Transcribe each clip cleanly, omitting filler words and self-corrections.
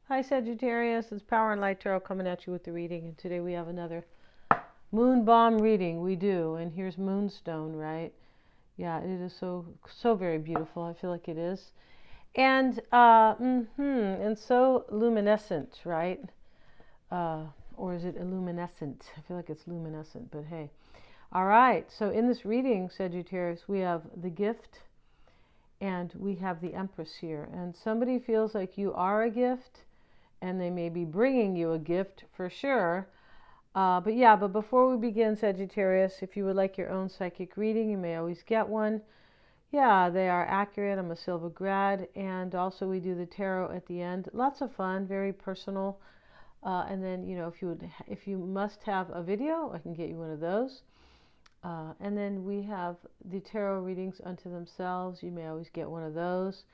Hi Sagittarius, it's Power and Light Tarot coming at you with the reading, and today we have another moon bomb reading. We do, and here's Moonstone, right? Yeah, it is so very beautiful. I feel like it is, and and so luminescent, right? Or is it illuminescent? I feel like it's luminescent, but hey. All right. So in this reading, Sagittarius, we have the gift, and we have the Empress here, and somebody feels like you are a gift and they may be bringing you a gift for sure. But before we begin, Sagittarius, if you would like your own psychic reading, you may always get one. Yeah, they are accurate. I'm a Silva grad, and also we do the tarot at the end. Lots of fun, very personal. And then, if you must have a video, I can get you one of those. And then we have the tarot readings unto themselves. You may always get one of those.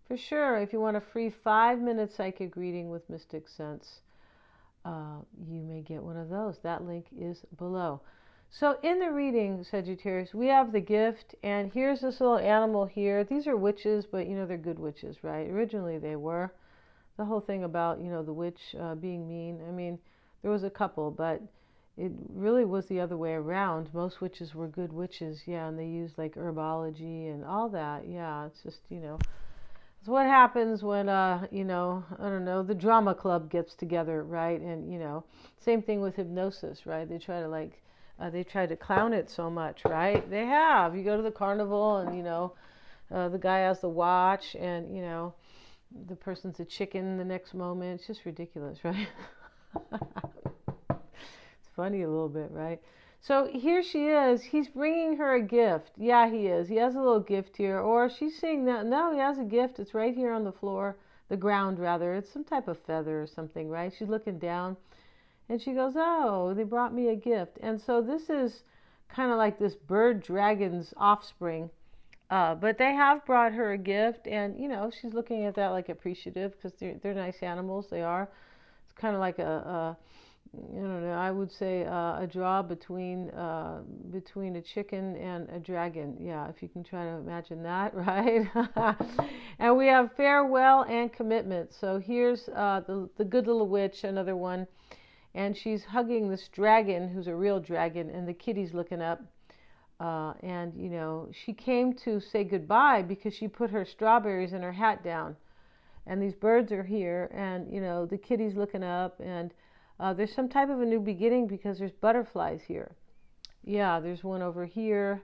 For sure, if you want a free 5-minute psychic reading with Mystic Sense, you may get one of those. That link is below. So in the reading, Sagittarius, we have the gift, and here's this little animal here. These are witches, but they're good witches, right? Originally they were. The whole thing about, the witch being mean, I mean, there was a couple, but it really was the other way around. Most witches were good witches, yeah, and they used like herbology and all that. Yeah, it's just, it's what happens when, I don't know, the drama club gets together, right? And, same thing with hypnosis, right? They try to clown it so much, right? They have. You go to the carnival and, the guy has the watch and, the person's a chicken the next moment. It's just ridiculous, right? It's funny a little bit, right? So here she is. He's bringing her a gift. Yeah, he is. He has a little gift here. Or she's saying that, no, he has a gift. It's right here on the floor, the ground, rather. It's some type of feather or something, right? She's looking down. And she goes, oh, they brought me a gift. And so this is kind of like this bird dragon's offspring. But they have brought her a gift. And, she's looking at that like appreciative because they're nice animals. They are. It's kind of like I don't know, I would say a draw between a chicken and a dragon. Yeah, if you can try to imagine that, right? And we have farewell and commitment. So here's the good little witch, another one, and she's hugging this dragon who's a real dragon, and the kitty's looking up. And she came to say goodbye because she put her strawberries in her hat down, and these birds are here, and the kitty's looking up, and there's some type of a new beginning because there's butterflies here. Yeah, there's one over here.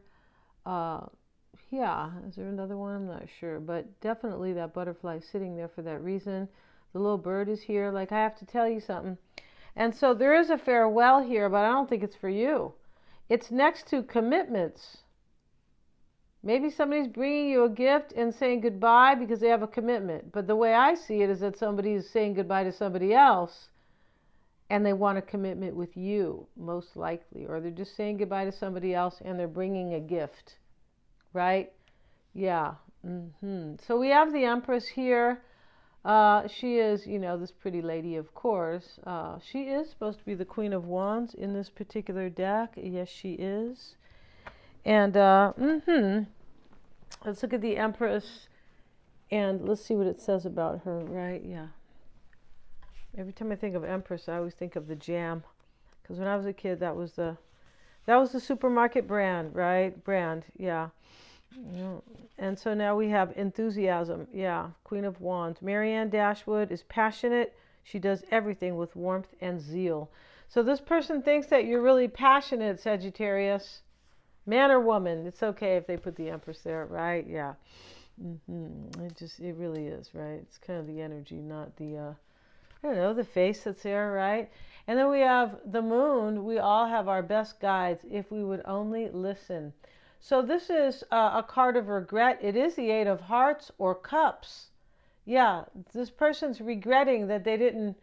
Yeah, is there another one? I'm not sure, but definitely that butterfly is sitting there for that reason. The little bird is here. Like, I have to tell you something. And so there is a farewell here, but I don't think it's for you. It's next to commitments. Maybe somebody's bringing you a gift and saying goodbye because they have a commitment. But the way I see it is that somebody is saying goodbye to somebody else and they want a commitment with you, most likely. Or they're just saying goodbye to somebody else and they're bringing a gift, right? Yeah. So we have the Empress here. She is, this pretty lady, of course. She is supposed to be the Queen of Wands in this particular deck. Yes, she is. And let's look at the Empress and let's see what it says about her, right? Yeah. Every time I think of Empress, I always think of the jam, because when I was a kid, that was the supermarket brand, right? Yeah. And so now we have enthusiasm. Yeah, Queen of Wands. Marianne Dashwood is passionate. She does everything with warmth and zeal. So this person thinks that you're really passionate, Sagittarius. Man or woman, it's okay if they put the Empress there, right? Yeah. It really is, right? It's kind of the energy, not the I don't know, the face that's there, right? And then we have the moon. We all have our best guides if we would only listen. So this is a card of regret. It is the Eight of Hearts or Cups. Yeah, this person's regretting that they didn't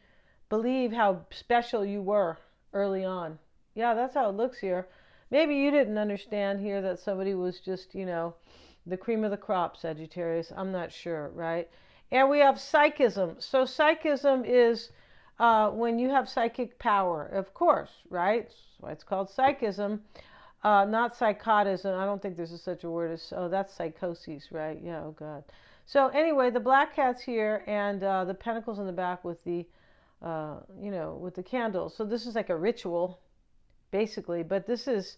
believe how special you were early on. Yeah, that's how it looks here. Maybe you didn't understand here that somebody was just, the cream of the crop, Sagittarius. I'm not sure, right? And we have psychism. So psychism is when you have psychic power, of course, right? That's why it's called psychism, not psychotism. I don't think there's such a word as, oh, that's psychosis, right? Yeah, oh God. So anyway, the black cat's here, and the pentacles in the back with the, with the candles. So this is like a ritual, basically. But this is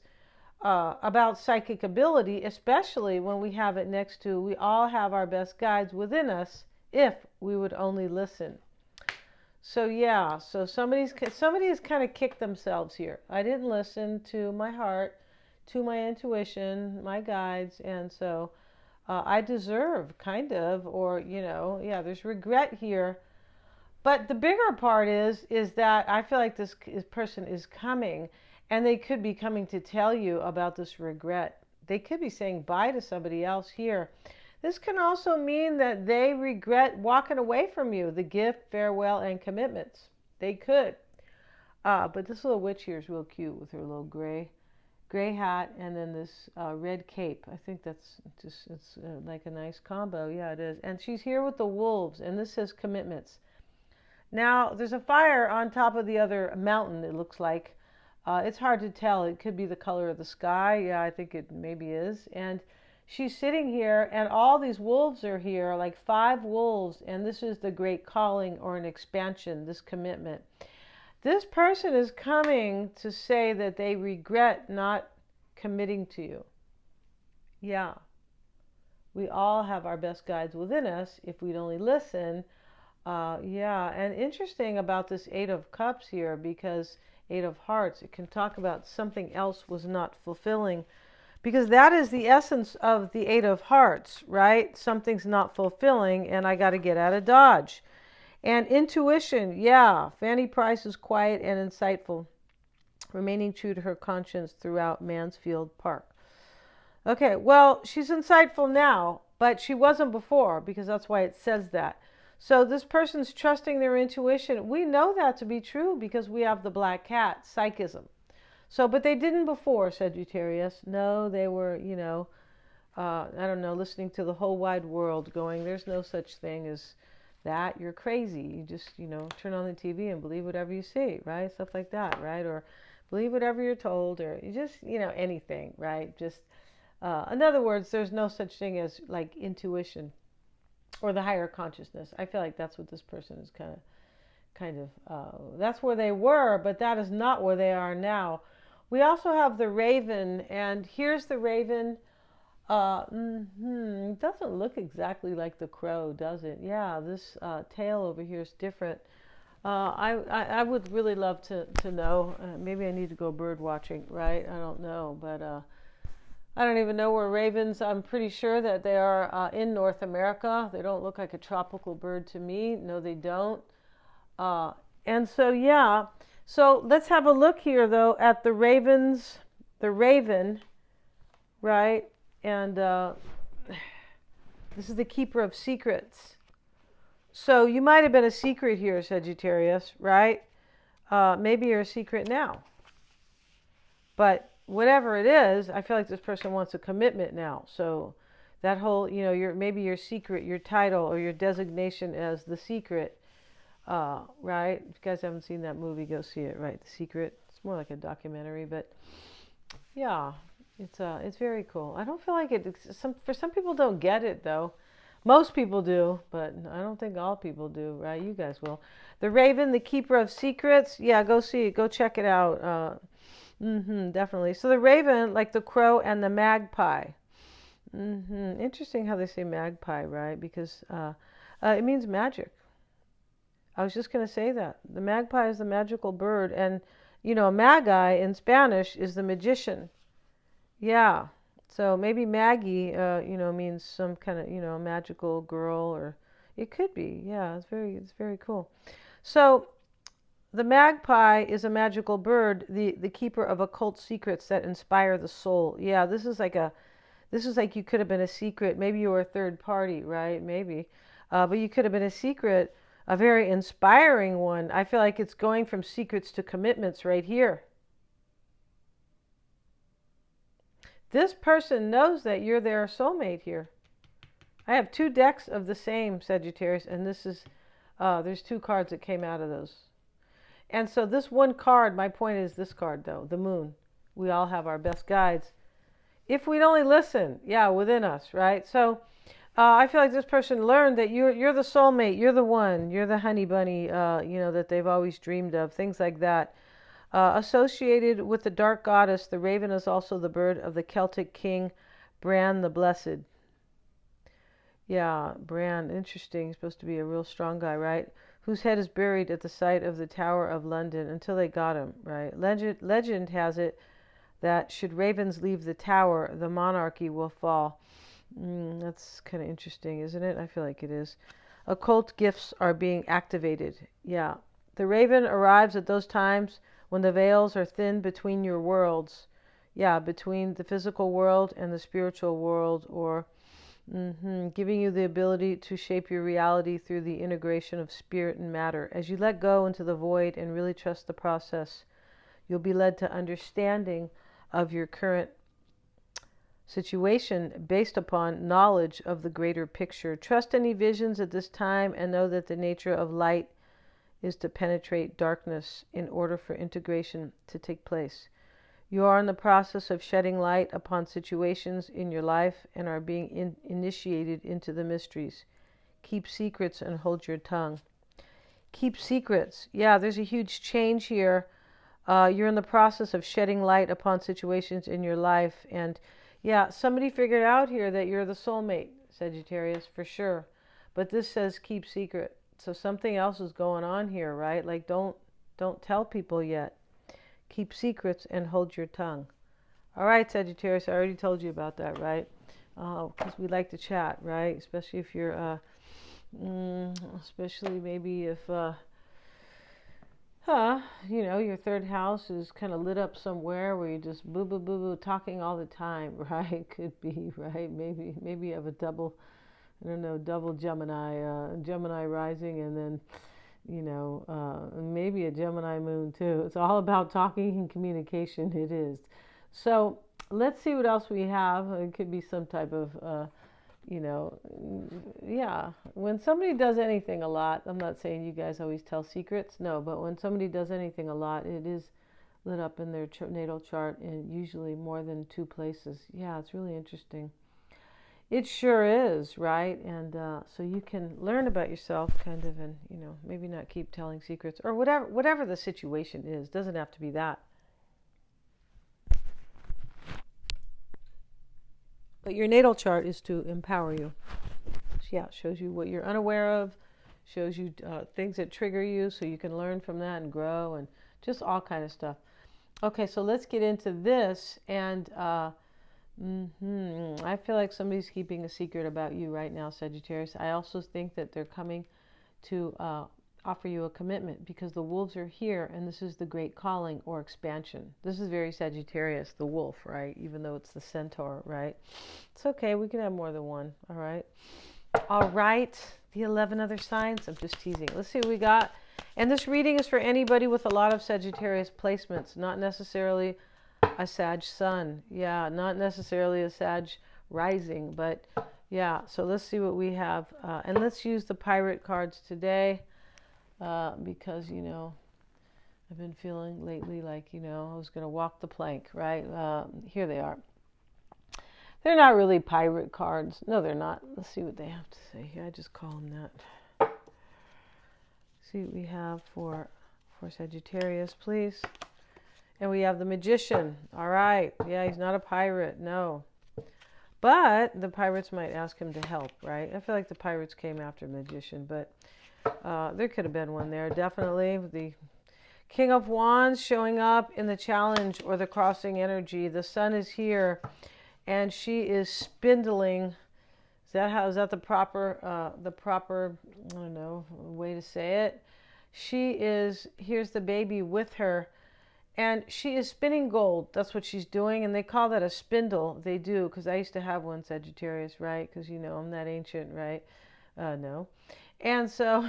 about psychic ability, especially when we have it next to, we all have our best guides within us if we would only listen. So yeah, so somebody has kind of kicked themselves here. I didn't listen to my heart, to my intuition, my guides, and so I deserve kind of, or yeah, there's regret here. But the bigger part is that I feel like this person is coming, and they could be coming to tell you about this regret. They could be saying bye to somebody else here. This can also mean that they regret walking away from you, the gift, farewell, and commitments. They could. But this little witch here is real cute with her little gray hat and then this red cape. I think that's just, it's like a nice combo. Yeah, it is. And she's here with the wolves, and this says commitments. Now, there's a fire on top of the other mountain, it looks like. It's hard to tell. It could be the color of the sky. Yeah, I think it maybe is. And she's sitting here, and all these wolves are here, like 5 wolves, and this is the great calling or an expansion, this commitment. This person is coming to say that they regret not committing to you. Yeah. We all have our best guides within us if we'd only listen. Yeah, and interesting about this 8 of Cups here, because 8 of Hearts, it can talk about something else was not fulfilling. Because that is the essence of the 8 of Hearts, right? Something's not fulfilling, and I got to get out of Dodge. And intuition, yeah, Fanny Price is quiet and insightful, remaining true to her conscience throughout Mansfield Park. Okay, well, she's insightful now, but she wasn't before, because that's why it says that. So this person's trusting their intuition. We know that to be true because we have the black cat, psychism. So, but they didn't before, Sagittarius. No, they were, I don't know, listening to the whole wide world going, there's no such thing as that. You're crazy. You just, turn on the TV and believe whatever you see, right? Stuff like that, right? Or believe whatever you're told, or you just, anything, right? Just, in other words, there's no such thing as like intuition or the higher consciousness. I feel like that's what this person is kind of, that's where they were, but that is not where they are now. We also have the raven, and here's the raven. It doesn't look exactly like the crow, does it? Yeah, this tail over here is different. I would really love to know. Maybe I need to go bird watching, right? I don't know, but I don't even know where ravens. I'm pretty sure that they are in North America. They don't look like a tropical bird to me. No, they don't. And so, yeah. So let's have a look here, though, at the ravens. The raven, right? And this is the keeper of secrets. So you might have been a secret here, Sagittarius, right? Maybe you're a secret now. But whatever it is, I feel like this person wants a commitment now. So that whole, maybe your secret, your title, or your designation as the secret, right? If you guys haven't seen that movie, go see it, right? The Secret. It's more like a documentary, but yeah. It's very cool. I don't feel like it. For some people don't get it though. Most people do, but I don't think all people do. Right? You guys will. The Raven, the keeper of secrets. Yeah, go see it. Go check it out. Definitely. So the Raven, like the crow and the magpie. Interesting how they say magpie, right? Because it means magic. I was just going to say that. The magpie is the magical bird, and a magi in Spanish is the magician. Yeah, so maybe Maggie, means some kind of, magical girl, or it could be. Yeah, it's very cool. So the magpie is a magical bird, the keeper of occult secrets that inspire the soul. Yeah, this is like you could have been a secret. Maybe you were a third party, right? Maybe, but you could have been a secret, a very inspiring one. I feel like it's going from secrets to commitments right here. This person knows that you're their soulmate here. I have 2 decks of the same, Sagittarius, and this is, there's 2 cards that came out of those. And so this one card, my point is this card though, the moon. We all have our best guides. If we'd only listen, yeah, within us, right? So I feel like this person learned that you're the soulmate, you're the one, you're the honey bunny, that they've always dreamed of, things like that. Associated with the dark goddess, the raven is also the bird of the Celtic king Bran the Blessed. Yeah, Bran, interesting. He's supposed to be a real strong guy, right? Whose head is buried at the site of the Tower of London until they got him, right? Legend has it that should ravens leave the tower, the monarchy will fall. That's kind of interesting, isn't it? I feel like it is. Occult gifts are being activated. Yeah. The raven arrives at those times when the veils are thin between your worlds. Yeah, between the physical world and the spiritual world, or giving you the ability to shape your reality through the integration of spirit and matter. As you let go into the void and really trust the process, you'll be led to understanding of your current situation based upon knowledge of the greater picture. Trust any visions at this time and know that the nature of light is to penetrate darkness in order for integration to take place. You are in the process of shedding light upon situations in your life and are being initiated into the mysteries. Keep secrets and hold your tongue. Keep secrets. Yeah, there's a huge change here. You're in the process of shedding light upon situations in your life. And yeah, somebody figured out here that you're the soulmate, Sagittarius, for sure. But this says keep secret. So something else is going on here, right? Like don't tell people yet. Keep secrets and hold your tongue. All right, Sagittarius, I already told you about that, right? Because we like to chat, right? Especially if you're, especially maybe if, your third house is kind of lit up somewhere where you're just boo, boo, boo, boo, talking all the time, right? Could be, right? Maybe you have a double, I don't know, double Gemini rising, and then maybe a Gemini moon too. It's all about talking and communication. It is. So let's see what else we have. It could be some type of, yeah. When somebody does anything a lot, I'm not saying you guys always tell secrets, no, but when somebody does anything a lot, it is lit up in their natal chart, and usually more than two places. Yeah, it's really interesting. It sure is, right? And so you can learn about yourself, kind of, and maybe not keep telling secrets or whatever the situation is. Doesn't have to be that. But your natal chart is to empower you. Yeah, it shows you what you're unaware of, shows you things that trigger you, so you can learn from that and grow, and just all kind of stuff. Okay, so let's get into this, and I feel like somebody's keeping a secret about you right now, Sagittarius. I also think that they're coming to offer you a commitment because the wolves are here, and this is the great calling or expansion. This is very Sagittarius, the wolf, right? Even though it's the centaur, right? It's okay. We can have more than one. All right. All right. The 11 other signs. I'm just teasing. Let's see what we got. And this reading is for anybody with a lot of Sagittarius placements, not necessarily a Sag sun. Yeah, not necessarily a Sag rising, but yeah. So let's see what we have. And let's use the pirate cards today because, I've been feeling lately like, I was going to walk the plank, right? Here they are. They're not really pirate cards. No, they're not. Let's see what they have to say here. I just call them that. See what we have for Sagittarius, please. And we have the Magician. All right. Yeah, he's not a pirate. No. But the pirates might ask him to help, right? I feel like the pirates came after Magician, but there could have been one there. Definitely. The King of Wands showing up in the challenge or the crossing energy. The sun is here, and she is spindling. Is that the proper, I don't know, way to say it? Here's the baby with her. And she is spinning gold. That's what she's doing. And they call that a spindle. They do, because I used to have one, Sagittarius, right? Because, I'm that ancient, right? No. And so,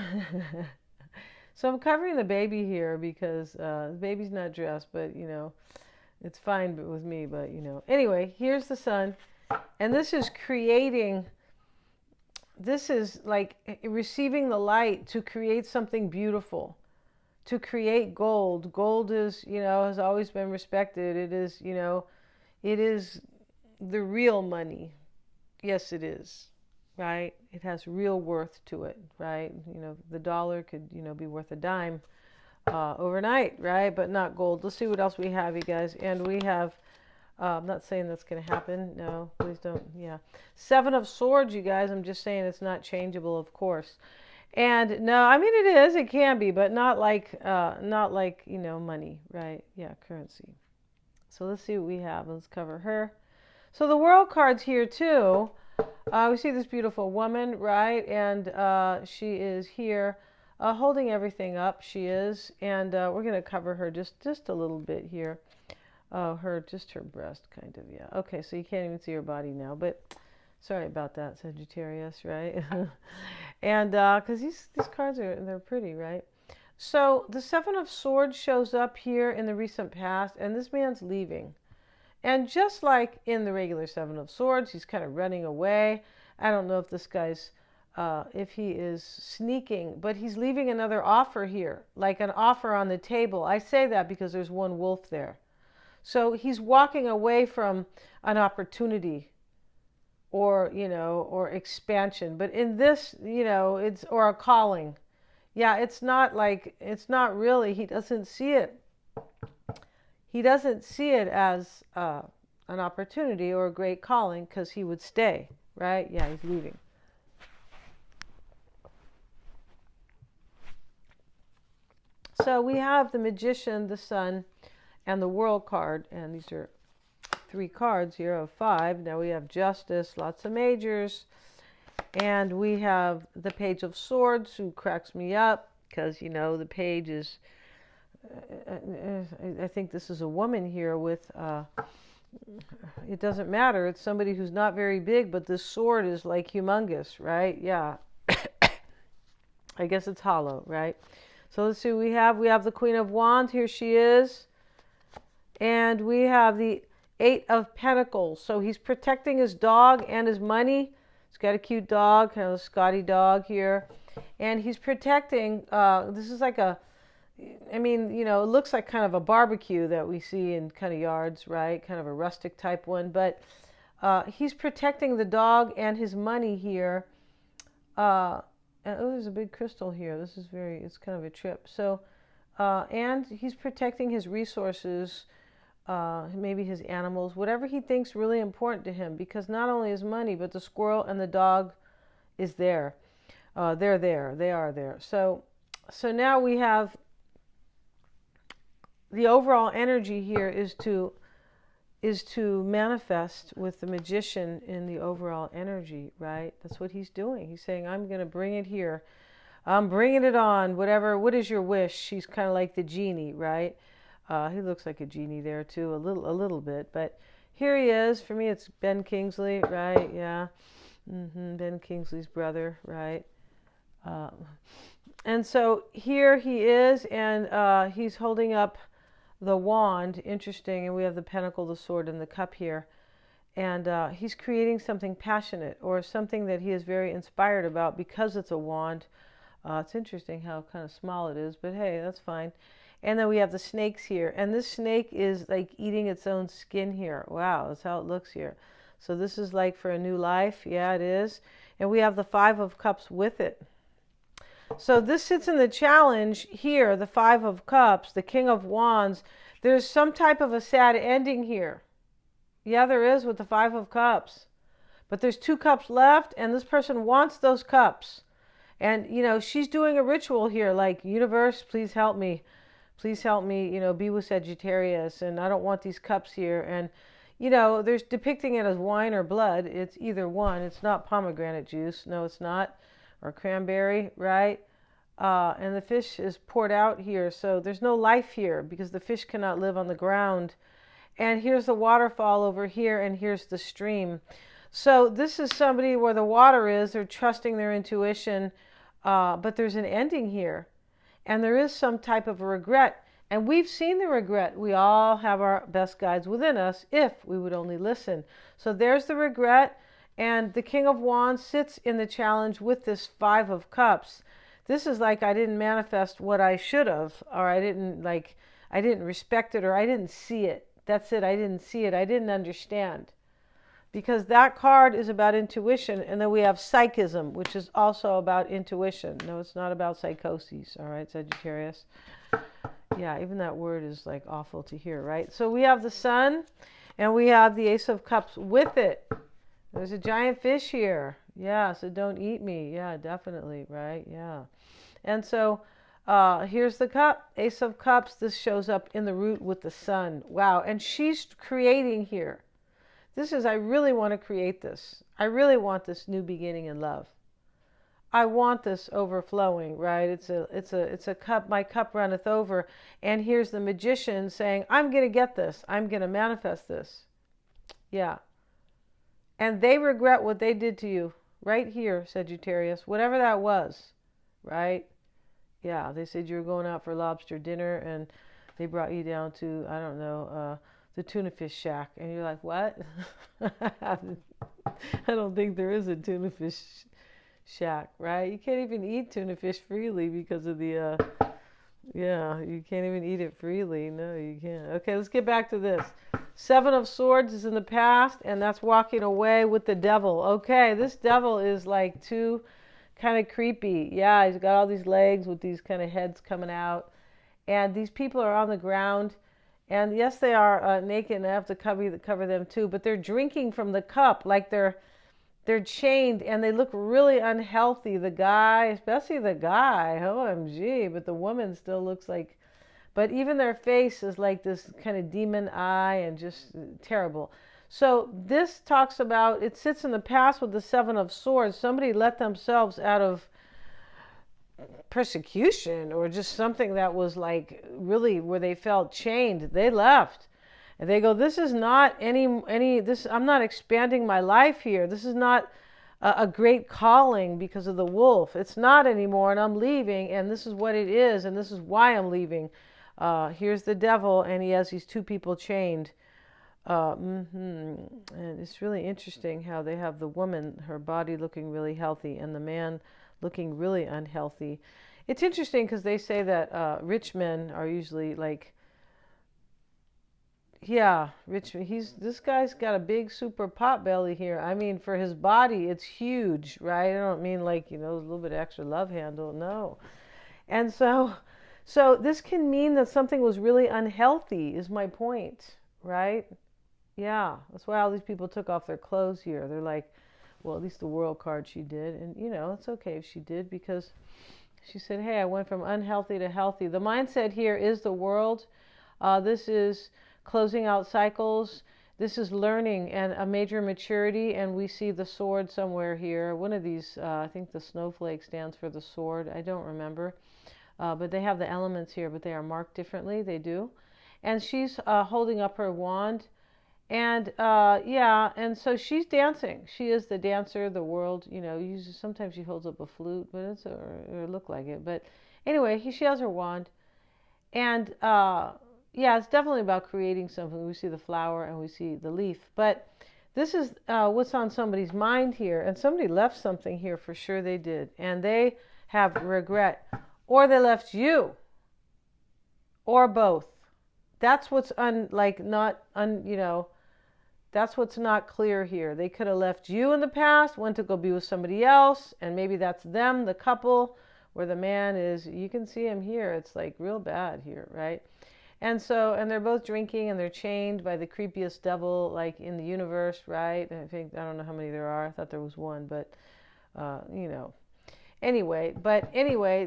so I'm covering the baby here because the baby's not dressed, but, it's fine with me. But, Anyway, here's the sun. And this is like receiving the light to create something beautiful. To create gold. Gold is, has always been respected. It is, it is the real money. Yes, it is. right? It has real worth to it, right? The dollar could, be worth a dime overnight, right? But not gold. Let's see what else we have, you guys. And we have, I'm not saying that's going to happen. No, please don't. Yeah. Seven of Swords, you guys. I'm just saying it's not changeable, of course. And no, I mean it is. It can be, but not like money, right? Yeah, currency. So let's see what we have. Let's cover her. So the World card's here too. We see this beautiful woman, right? And she is here holding everything up. She is, and we're going to cover her just a little bit here. Just her breast, kind of. Yeah. Okay, so you can't even see her body now, but sorry about that, Sagittarius, right? And because these cards they're pretty, right? So the Seven of Swords shows up here in the recent past, and this man's leaving. And just like in the regular Seven of Swords, he's kind of running away. I don't know if this guy's, if he is sneaking, but he's leaving another offer here, like an offer on the table. I say that because there's one wolf there. So he's walking away from an opportunity or, or expansion. But in this, or a calling. Yeah, it's not really, he doesn't see it. He doesn't see it as an opportunity or a great calling because he would stay, right? Yeah, he's leaving. So we have the Magician, the Sun, and the World card, and these are 3 cards here of 5. Now we have Justice, lots of majors, and we have the Page of Swords, who cracks me up because, the page is, I think this is a woman here with, it doesn't matter, it's somebody who's not very big, but this sword is like humongous, right? Yeah. I guess it's hollow, right? So let's see what we have. We have the Queen of Wands, here she is. And we have the 8 of Pentacles. So he's protecting his dog and his money. He's got a cute dog, kind of a Scotty dog here. And he's protecting, this is like it looks like kind of a barbecue that we see in kind of yards, right? Kind of a rustic type one. But he's protecting the dog and his money here. And, there's a big crystal here. This is it's kind of a trip. So, and he's protecting his resources, maybe his animals, whatever he thinks really important to him, because not only his money, but the squirrel and the dog is there. They're there. They are there. So now we have the overall energy here is to manifest with the Magician in the overall energy, right? That's what he's doing. He's saying, I'm going to bring it here. I'm bringing it on. What is your wish? She's kind of like the genie, right? He looks like a genie there too, a little bit. But here he is. For me, it's Ben Kingsley, right? Yeah. Ben Kingsley's brother, right? And so here he is, and he's holding up the wand. Interesting. And we have the pentacle, the sword, and the cup here. And he's creating something passionate, or something that he is very inspired about, because it's a wand. It's interesting how kind of small it is, but hey, that's fine. And then we have the snakes here. And this snake is like eating its own skin here. Wow, that's how it looks here. So this is like for a new life. Yeah, it is. And we have the 5 of Cups with it. So this sits in the challenge here, the 5 of Cups, the King of Wands. There's some type of a sad ending here. Yeah, there is with the 5 of Cups. But there's 2 cups left, and this person wants those cups. And, she's doing a ritual here, like, universe, please help me. Please help me, be with Sagittarius, and I don't want these cups here. And, there's depicting it as wine or blood. It's either one. It's not pomegranate juice. No, it's not. Or cranberry, right? And the fish is poured out here, so there's no life here because the fish cannot live on the ground. And here's the waterfall over here, and here's the stream. So this is somebody where the water is. They're trusting their intuition, but there's an ending here. And there is some type of a regret. And we've seen the regret. We all have our best guides within us if we would only listen. So there's the regret. And the King of Wands sits in the challenge with this 5 of Cups. This is like, I didn't manifest what I should have, or I didn't respect it, or I didn't see it. That's it. I didn't see it. I didn't understand. because that card is about intuition. And then we have psychism, which is also about intuition. No, it's not about psychoses. All right, Sagittarius. Yeah, even that word is like awful to hear, right? So we have the sun and we have the Ace of Cups with it. There's a giant fish here. Yeah, so don't eat me. Yeah, definitely, right? Yeah. And so here's the cup, Ace of Cups. This shows up in the root with the sun. Wow. And she's creating here. This is, I really want to create this. I really want this new beginning in love. I want this overflowing, right? It's a cup, my cup runneth over. And here's the magician saying, I'm going to get this. I'm going to manifest this. Yeah. And they regret what they did to you right here, Sagittarius, whatever that was, right? Yeah, they said you were going out for lobster dinner and they brought you down to, I don't know, the tuna fish shack. And you're like, what? I don't think there is a tuna fish shack, right? You can't even eat tuna fish freely because of the, yeah, you can't even eat it freely. No, you can't. Okay, let's get back to this. Seven of Swords is in the past, and that's walking away with the devil. Okay, this devil is like too kind of creepy. Yeah, he's got all these legs with these kind of heads coming out. And these people are on the ground. And yes, they are naked, and I have to cover them too. But they're drinking from the cup like they're chained, and they look really unhealthy. The guy, especially the guy, OMG. But the woman still looks like... But even their face is like this kind of demon eye and just terrible. So this talks about, it sits in the past with the Seven of Swords. Somebody let themselves out of persecution or just something that was like really where they felt chained. They left. And they go, this is not this, I'm not expanding my life here. This is not a great calling because of the wolf. It's not anymore, and I'm leaving, and this is what it is, and this is why I'm leaving. Here's the devil, and he has these two people chained. And it's really interesting how they have the woman, her body looking really healthy, and the man looking really unhealthy. It's interesting because they say that rich men are usually like, yeah, rich. This guy's got a big super pot belly here. I mean, for his body, it's huge, right? I don't mean like, a little bit extra love handle. No. And so this can mean that something was really unhealthy, is my point, right? Yeah, that's why all these people took off their clothes here. They're like, well, at least the world card she did. And, it's okay if she did, because she said, hey, I went from unhealthy to healthy. The mindset here is the world. This is closing out cycles. This is learning and a major maturity. And we see the sword somewhere here. One of these, I think the snowflake stands for the sword. I don't remember. But they have the elements here, but they are marked differently. They do. And she's holding up her wand. And yeah, and so she's dancing. She is the dancer. The world, sometimes she holds up a flute, but it look like it. But anyway, she has her wand. And yeah, it's definitely about creating something. We see the flower and we see the leaf. But this is what's on somebody's mind here. And somebody left something here, for sure they did. And they have regret. Or they left you. Or both. That's what's that's what's not clear here. They could have left you in the past, went to go be with somebody else, and maybe that's them, the couple, where the man is, you can see him here. It's like real bad here, right? And they're both drinking, and they're chained by the creepiest devil, like in the universe, right? I don't know how many there are. I thought there was one, but, Anyway,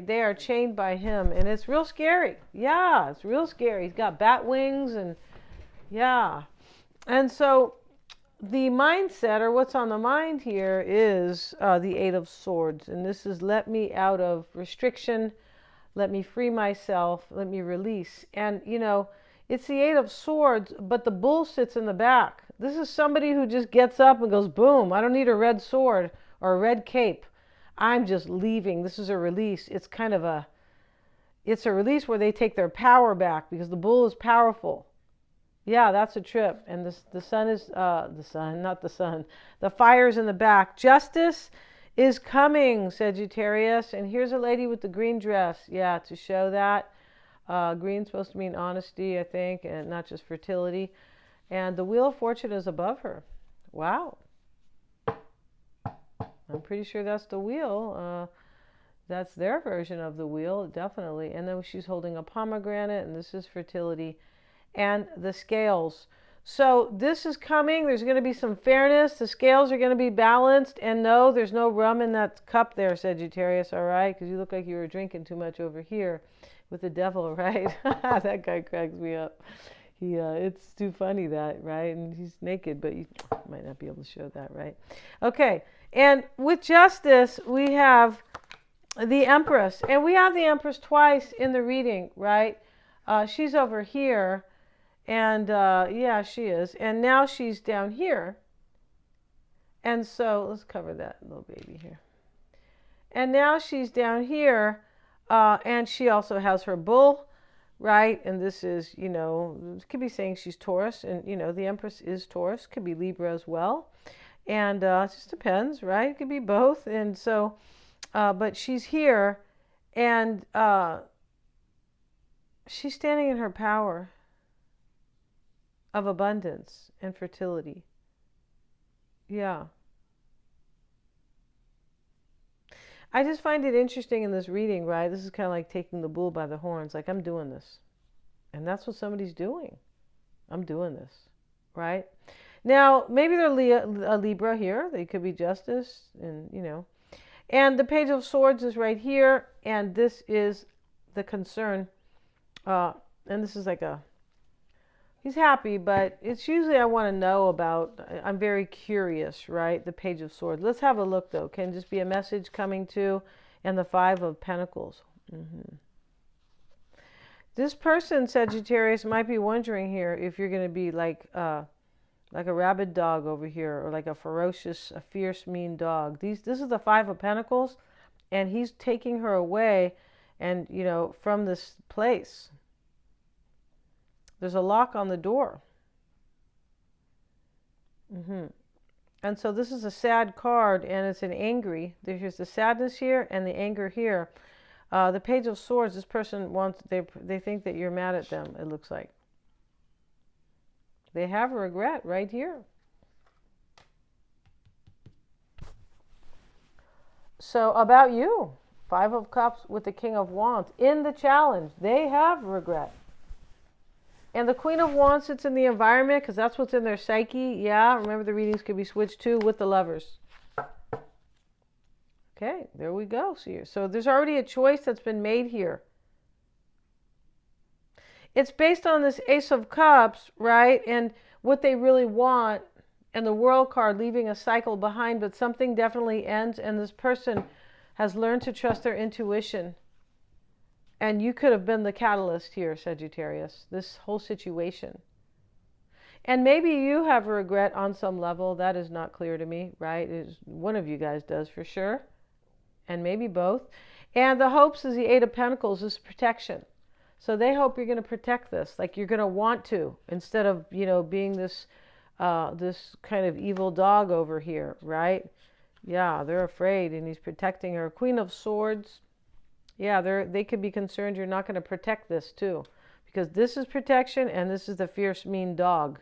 they are chained by him, and it's real scary. Yeah, it's real scary. He's got bat wings, and yeah. And so the mindset, or what's on the mind here, is the Eight of Swords. And this is, let me out of restriction, let me free myself, let me release. And, it's the Eight of Swords, but the bull sits in the back. This is somebody who just gets up and goes, boom, I don't need a red sword or a red cape. I'm just leaving. This is a release. It's it's a release where they take their power back, because the bull is powerful. Yeah, that's a trip. And the sun is, not the sun. The fire's in the back. Justice is coming, Sagittarius. And here's a lady with the green dress. Yeah, to show that. Green's supposed to mean honesty, I think, and not just fertility. And the Wheel of Fortune is above her. Wow. I'm pretty sure that's the wheel. That's their version of the wheel, definitely. And then she's holding a pomegranate, and this is fertility. And the scales. So this is coming. There's going to be some fairness. The scales are going to be balanced. And no, there's no rum in that cup there, Sagittarius, all right? Because you look like you were drinking too much over here with the devil, right? That guy cracks me up. It's too funny that, right? And he's naked, but you might not be able to show that, right? Okay. And with justice, we have the Empress. And we have the Empress twice in the reading, right? She's over here. And yeah, she is. And now she's down here. And so let's cover that little baby here. And now she's down here. And she also has her bull, right? And this is, it could be saying she's Taurus. And, the Empress is Taurus. Could be Libra as well. And it just depends, right? It could be both. And so, but she's here. And she's standing in her power of abundance and fertility. Yeah. I just find it interesting in this reading, right? This is kind of like taking the bull by the horns. Like, I'm doing this. And that's what somebody's doing. I'm doing this, right? Now, maybe they're a Libra here. They could be Justice, and, And the Page of Swords is right here. And this is the concern. And this is like he's happy, but it's usually I want to know about, I'm very curious, right? The Page of Swords. Let's have a look, though. Can just be a message coming to, and the Five of Pentacles. This person, Sagittarius, might be wondering here if you're going to be like a rabid dog over here, or like a fierce, mean dog. This is the Five of Pentacles, and he's taking her away, and, from this place. There's a lock on the door. And so this is a sad card, and it's an angry. There's the sadness here and the anger here. The Page of Swords, this person they think that you're mad at them, it looks like. They have a regret right here. So about you, Five of Cups with the King of Wands. In the challenge, they have regret. And the Queen of Wands sits in the environment because that's what's in their psyche. Yeah, remember the readings could be switched too with the Lovers. Okay, there we go. So there's already a choice that's been made here. It's based on this Ace of Cups, right? And what they really want, and the World card leaving a cycle behind, but something definitely ends, and this person has learned to trust their intuition. And you could have been the catalyst here, Sagittarius, this whole situation. And maybe you have a regret on some level. That is not clear to me, right? One of you guys does for sure. And maybe both. And the hopes is the Eight of Pentacles is protection. So they hope you're going to protect this. Like you're going to want to, instead of, being this kind of evil dog over here, right? Yeah, they're afraid, and he's protecting her. Queen of Swords. Yeah, they could be concerned you're not going to protect this too. Because this is protection, and this is the fierce, mean dog.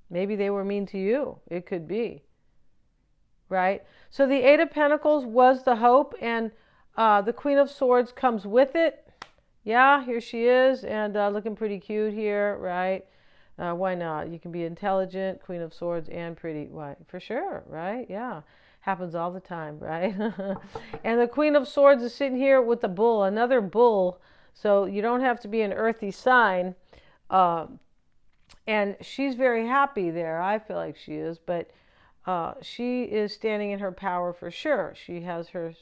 Maybe they were mean to you. It could be. Right? So the Eight of Pentacles was the hope, and the Queen of Swords comes with it. Yeah, here she is, and looking pretty cute here, right? Why not? You can be intelligent, Queen of Swords, and pretty. Why? For sure, right? Yeah. Happens all the time, right? And the Queen of Swords is sitting here with the bull, another bull. So you don't have to be an earthy sign. And she's very happy there. I feel like she is. But she is standing in her power for sure. She has her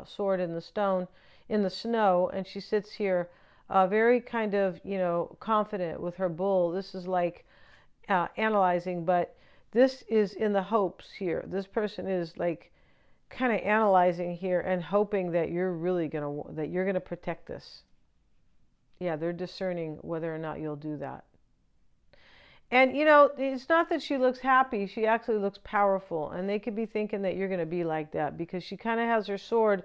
sword in the snow, and she sits here very kind of, confident with her bull. This is like analyzing, but this is in the hopes here. This person is like kind of analyzing here and hoping that you're really that you're gonna protect this. Yeah, they're discerning whether or not you'll do that. And it's not that she looks happy. She actually looks powerful, and they could be thinking that you're gonna be like that because she kind of has her sword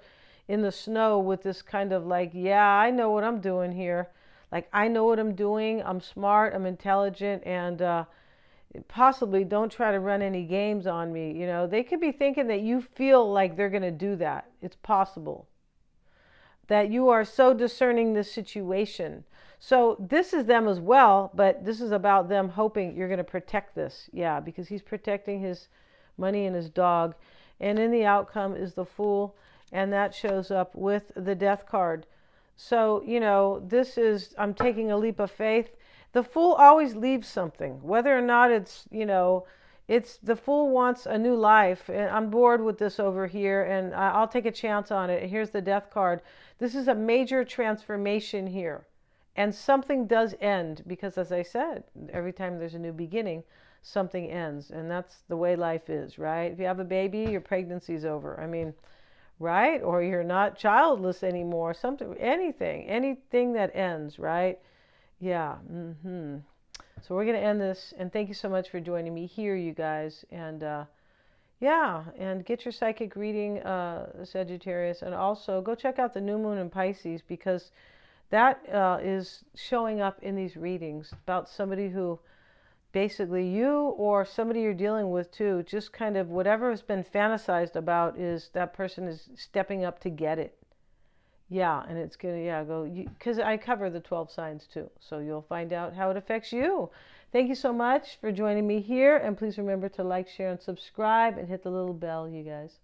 in the snow with this kind of like, yeah, I know what I'm doing here. Like, I know what I'm doing. I'm smart. I'm intelligent, and possibly don't try to run any games on me. You know, they could be thinking that you feel like they're going to do that. It's possible that you are so discerning this situation. So this is them as well, but this is about them hoping you're going to protect this. Yeah, because he's protecting his money and his dog. And in the outcome is the Fool, and that shows up with the Death card. So, you know, this is, I'm taking a leap of faith. The Fool always leaves something, whether or not it's, you know, it's the Fool wants a new life. And I'm bored with this over here, and I'll take a chance on it. Here's the Death card. This is a major transformation here. And something does end because, as I said, every time there's a new beginning, something ends. And that's the way life is, right? If you have a baby, your pregnancy's over. I mean, right? Or you're not childless anymore. Something, anything that ends, right? Yeah. So we're going to end this. And thank you so much for joining me here, you guys. And yeah, and get your psychic reading, Sagittarius. And also go check out the new moon in Pisces, because that is showing up in these readings about somebody who basically you or somebody you're dealing with too, just kind of whatever has been fantasized about is that person is stepping up to get it. Yeah, and it's going to, yeah, go, because I cover the 12 signs too. So you'll find out how it affects you. Thank you so much for joining me here. And please remember to like, share, and subscribe, and hit the little bell, you guys.